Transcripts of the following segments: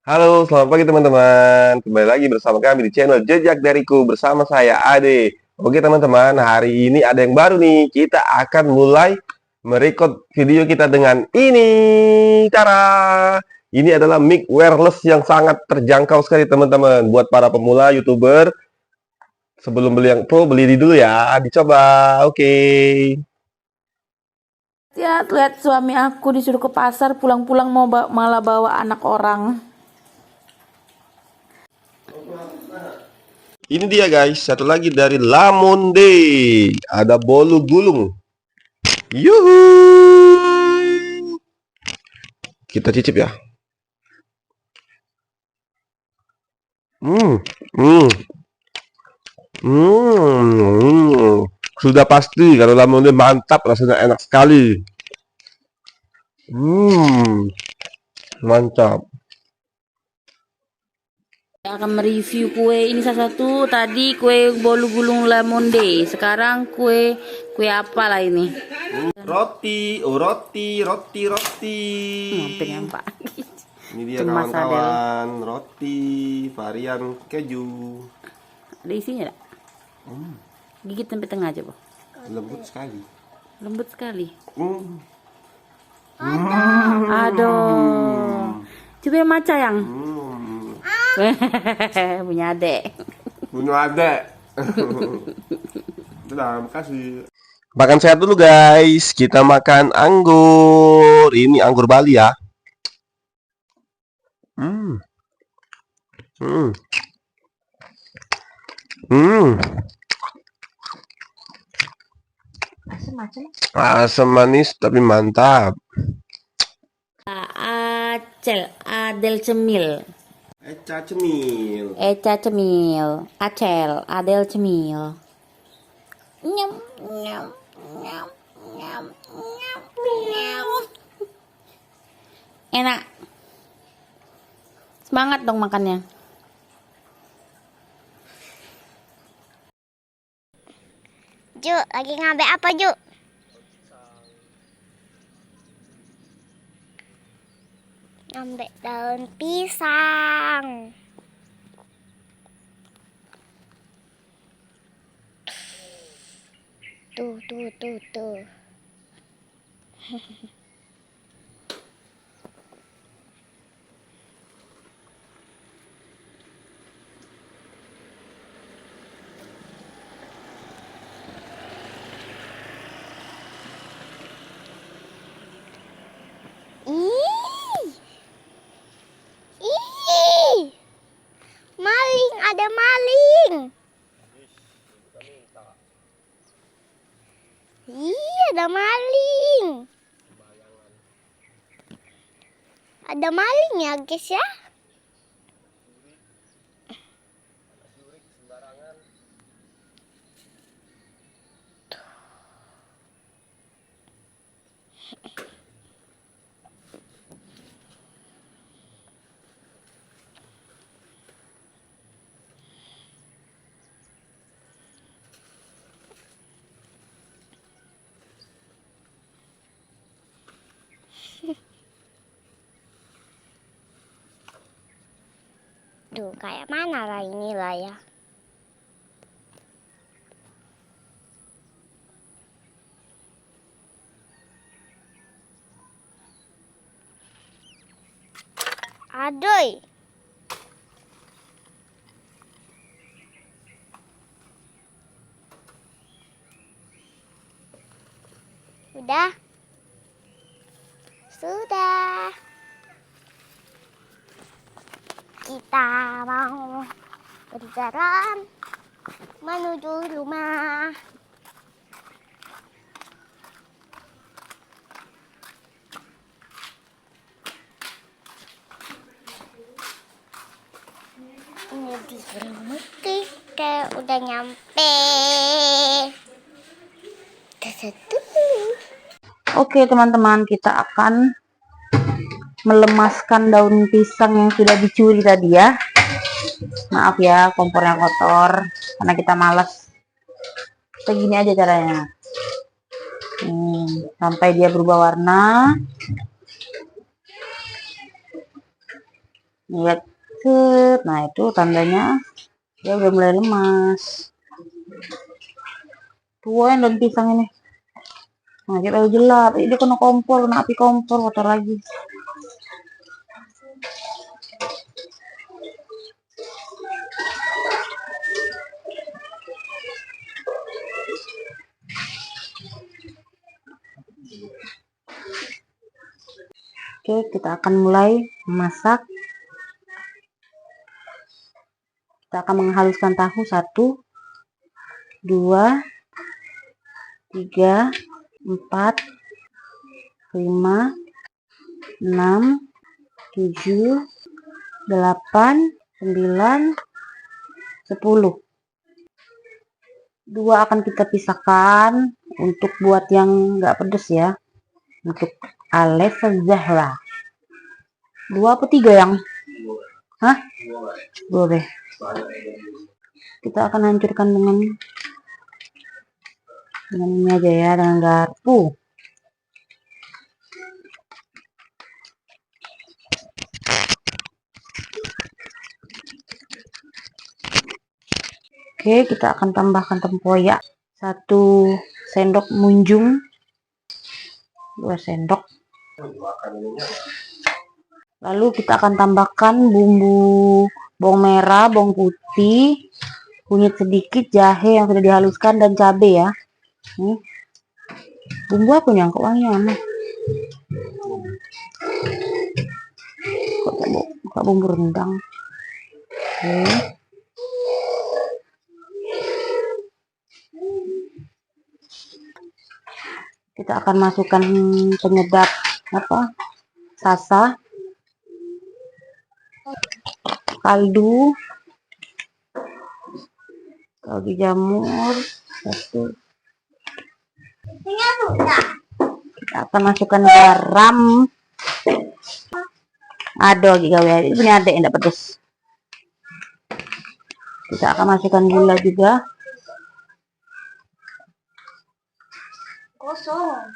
Halo, selamat pagi teman-teman. Kembali lagi bersama kami di channel Jejak Dariku bersama saya Ade. Oke teman-teman, hari ini ada yang baru nih. Kita akan mulai merekod video kita dengan ini. Cara ini adalah mic wireless yang sangat terjangkau sekali teman-teman. Buat para pemula YouTuber, sebelum beli yang pro, beli dulu ya. Dicoba, oke. Lihat suami aku disuruh ke pasar, pulang-pulang malah bawa anak orang. Ini dia guys, satu lagi dari Lamonde. Ada bolu gulung. Yuhu. Kita cicip ya. Hmm, hmm, Sudah pasti kalau lamonnya mantap, rasanya enak sekali. Mantap. Saya akan mereview kue ini salah satu. Tadi kue bolu gulung Lamonde. Sekarang kue apa lah ini? Roti, roti. Pengen Pak. Ini dia Cemas kawan-kawan, roti varian keju. Ada isinya enggak? Gigit sampai tengah aja, Bu. Lembut sekali. Lembut sekali. Aduh. Coba yang maca yang. Punya adek. Punya adek. Terima kasih. Makan sehat dulu guys. Kita makan anggur. Ini anggur Bali ya. Hmm. Hmm. Hmm. Asam manis tapi mantap. Adel cemil. Eca cemil. Adel cemil. Nyam nyam nyam nyam nyam nyam. Enak. Semangat dong makannya. Juk, lagi ngambil apa, Juk? Ngambil daun pisang. Tuh. Ih, maling, ada maling. Iya, ada maling. Ada maling ya, guys ya. Duh, kayak mana lah inilah ya. Aduh. Sudah. Kita mau berjalan menuju rumah. Ini di Bermuti, kayak udah nyampe. Oke teman-teman, kita akan melemaskan daun pisang yang sudah dicuri tadi ya. Maaf ya kompornya kotor karena kita malas. Begini aja caranya. Sampai dia berubah warna. Lihat, set. Nah, itu tandanya dia udah mulai lemas. Tuain daun pisang ini. Nah, kita udah jelap. Dia kena kompor, kena api kompor, kotor lagi. Oke, kita akan mulai memasak. Kita akan menghaluskan tahu 1, 2, 3, 4, 5, 6, 7, 8, 9, 10. 2 akan kita pisahkan untuk buat yang nggak pedes ya. Untuk Alef Zahra. 2 apa 3 yang? Hah? 2 deh. Kita akan hancurkan dengan ini aja ya, dengan garpu. Oke, kita akan tambahkan tempoyak 1 sendok munjung, 2 sendok. Lalu kita akan tambahkan bumbu bawang merah, bawang putih, kunyit sedikit, jahe yang sudah dihaluskan, dan cabai ya. Nih. Bumbu apa yang kok wangi mana? Kok bumbu rendang. Oke. Kita akan masukkan penyedap sasa, kaldu jamur 1. Kita akan masukkan garam. Aduh, gawe ini ada yang tidak pedas. Kita akan masukkan gula juga. Kosong.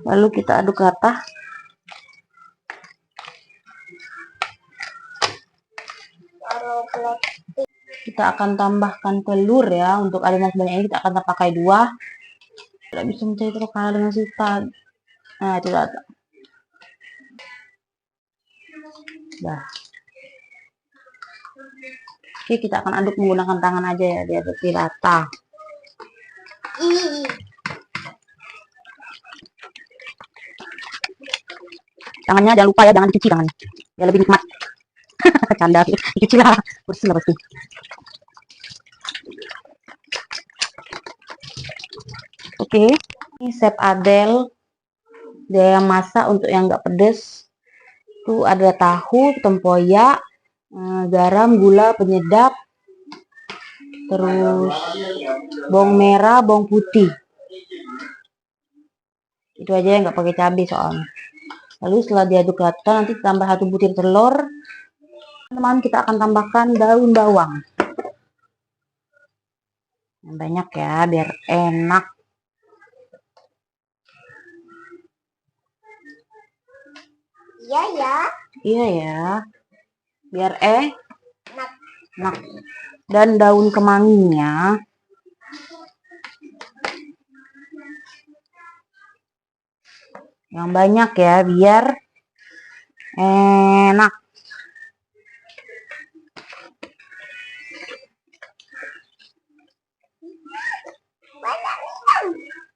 Lalu kita aduk rata. Kita akan tambahkan telur ya. Untuk adonan sebanyak ini kita akan pakai 2. Tidak bisa mencari terus kalah dengan Sita. Nah, itu rata. Dah. Oke, kita akan aduk menggunakan tangan aja ya, biar rata. Tangannya jangan lupa ya, jangan dicuci tangannya. Biar lebih nikmat. Canda, dicuci lah. Bersih lah pasti. Oke, ini Chef Adel. Dia yang masak untuk yang nggak pedes. Tuh ada tahu, tempoyak, garam, gula, penyedap, terus bawang merah, bawang putih. Itu aja yang nggak pakai cabai soalnya. Lalu setelah diaduk rata, nanti tambah 1 butir telur. Teman-teman, kita akan tambahkan daun bawang. Yang banyak ya, biar enak. Iya ya. Iya ya, biar enak. Dan daun kemanginya. Yang banyak ya, biar enak.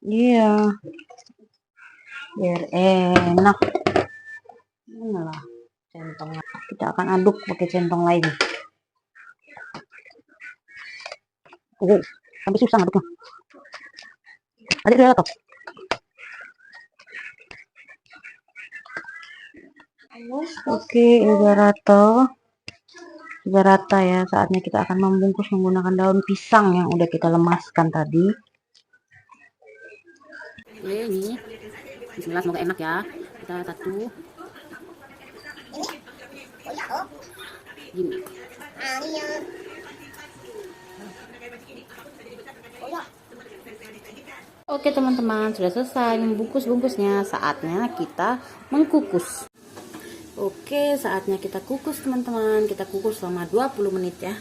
Iya, biar enak. Inilah centongnya. Kita akan aduk pakai centong lain. Sampai susah aduknya. Adik lihat toh. Oke, udah rata. Sudah rata ya. Saatnya kita akan membungkus menggunakan daun pisang yang udah kita lemaskan tadi. Oke, ini bismillah, semoga enak ya. Kita 1. Gini. Oke teman-teman, sudah selesai membungkus-bungkusnya. Saatnya kita mengkukus. Oke, saatnya kita kukus teman-teman. Kita kukus selama 20 menit ya.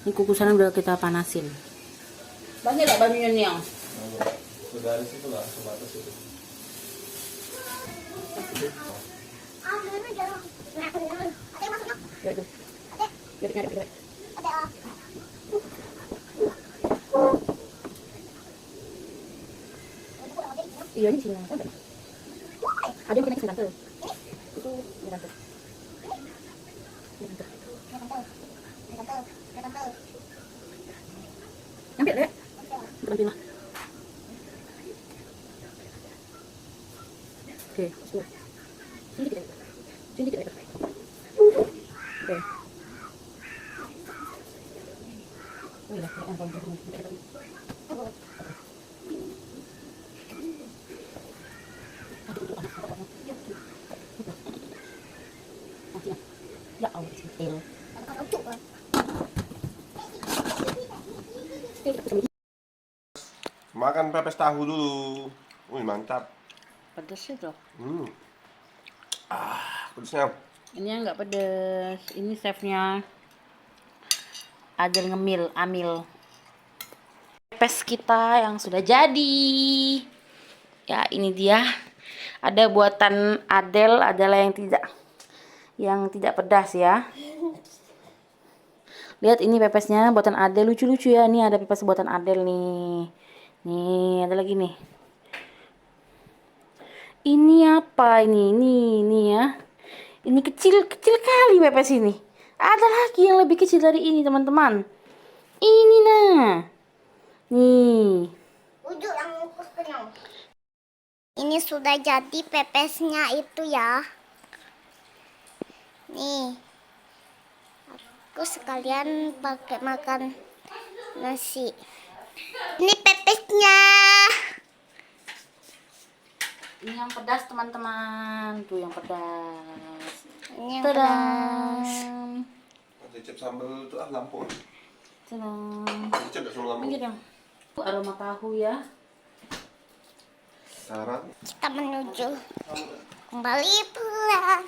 Ini kukusan udah kita panasin. Banyak gak banyaknya nih yang? Dari situ lah, sebatas itu. Ya itu. Ya. Iya ini sini ada. Ada yang kena ke tante. Itu tante. Ambil deh. Bantuin lah. Oke, sudah. Sini kita. Sini kita. Oke. Oh iya, ya Allah, kecil. Makan pepes tahu dulu. Wih, mantap. Pedes itu. Pedesnya. Ini yang nggak pedes. Ini chefnya Adel amil. Pepes kita yang sudah jadi. Ya, ini dia. Ada buatan Adel adalah yang tidak pedas ya. Lihat ini pepesnya buatan Adel, lucu-lucu ya. Ini ada pepes buatan Adel nih. Nih, ada lagi nih. Ini apa ini? Ini ya. Ini kecil kali pepes ini. Ada lagi yang lebih kecil dari ini, teman-teman. Ini nah. Nih. Ujuk yang ngukus kenyang. Ini sudah jadi pepesnya itu ya. Nih. Aku sekalian pakai makan nasi. Ini pepesnya. Ini yang pedas, teman-teman. Tuh yang pedas. Ini yang Tadam. pedas. Cecep sambal itu lampu. Tadam. Cecep gak sama lampu. Minggir yang. Aroma tahu ya. Sekarang Kita menuju kembali pulang.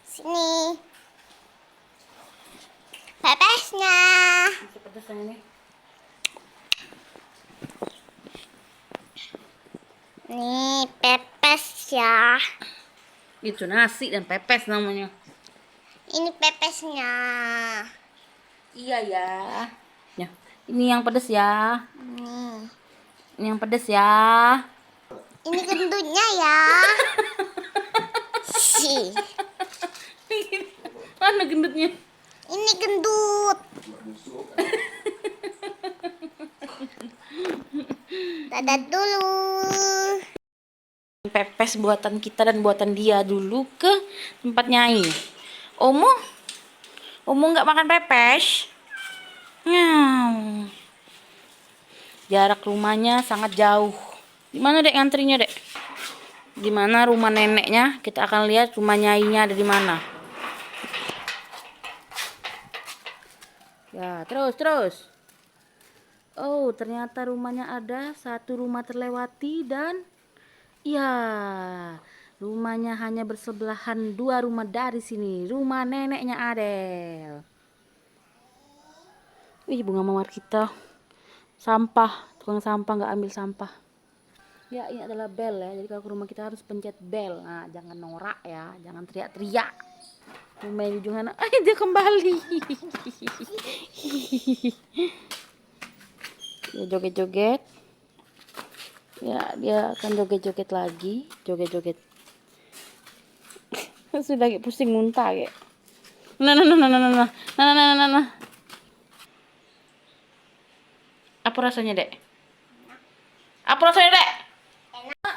Sini. Pepesnya. Masih pedas yang ini. Nih pepes ya. Itu nasi dan pepes namanya. Ini pepesnya. Iya ya. Ya, ini yang pedas ya. Nih. Ini yang pedas ya. Ini gendutnya ya. Si. Mana gendutnya? Ini gendut. Dadah dulu. Pepes buatan kita dan buatan dia dulu ke tempat Nyai. Omo nggak makan pepes. Nyau. Jarak rumahnya sangat jauh. Di mana dek ngantrinya dek? Di mana rumah neneknya? Kita akan lihat rumah Nyainya ada di mana. Ya terus. Oh ternyata rumahnya ada satu rumah terlewati dan ya, rumahnya hanya bersebelahan 2 rumah dari sini. Rumah neneknya Adel. Wih, bunga mawar kita. Sampah, tukang sampah nggak ambil sampah. Ya, ini adalah bel ya. Jadi kalau ke rumah kita harus pencet bel. Nah, jangan norak ya, jangan teriak-teriak. Main ujung sana. Dia kembali. Dia joget-joget. Ya, dia akan joget-joget lagi, joget-joget. Sudah kayak pusing muntah kayak. Nah. Apa rasanya, Dek? Apa rasanya, Dek? Enak.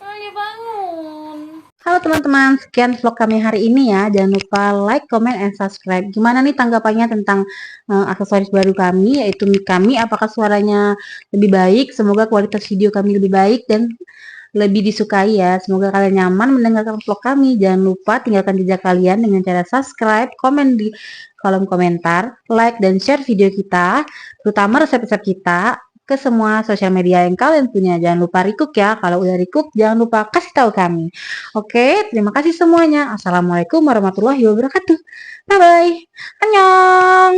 Ayo bangun. Halo teman-teman, sekian vlog kami hari ini ya. Jangan lupa like, comment, and subscribe. Gimana nih tanggapannya tentang aksesoris baru kami, yaitu mic kami? Apakah suaranya lebih baik? Semoga kualitas video kami lebih baik dan lebih disukai ya. Semoga kalian nyaman mendengarkan vlog kami. Jangan lupa tinggalkan jejak kalian dengan cara subscribe, komen di kolom komentar, like, dan share video kita, terutama resep-resep kita. ke semua sosial media yang kalian punya. Jangan lupa recook ya. Kalau udah recook, jangan lupa kasih tahu kami. Oke, terima kasih semuanya. Assalamualaikum warahmatullahi wabarakatuh. Bye bye. Annyeong.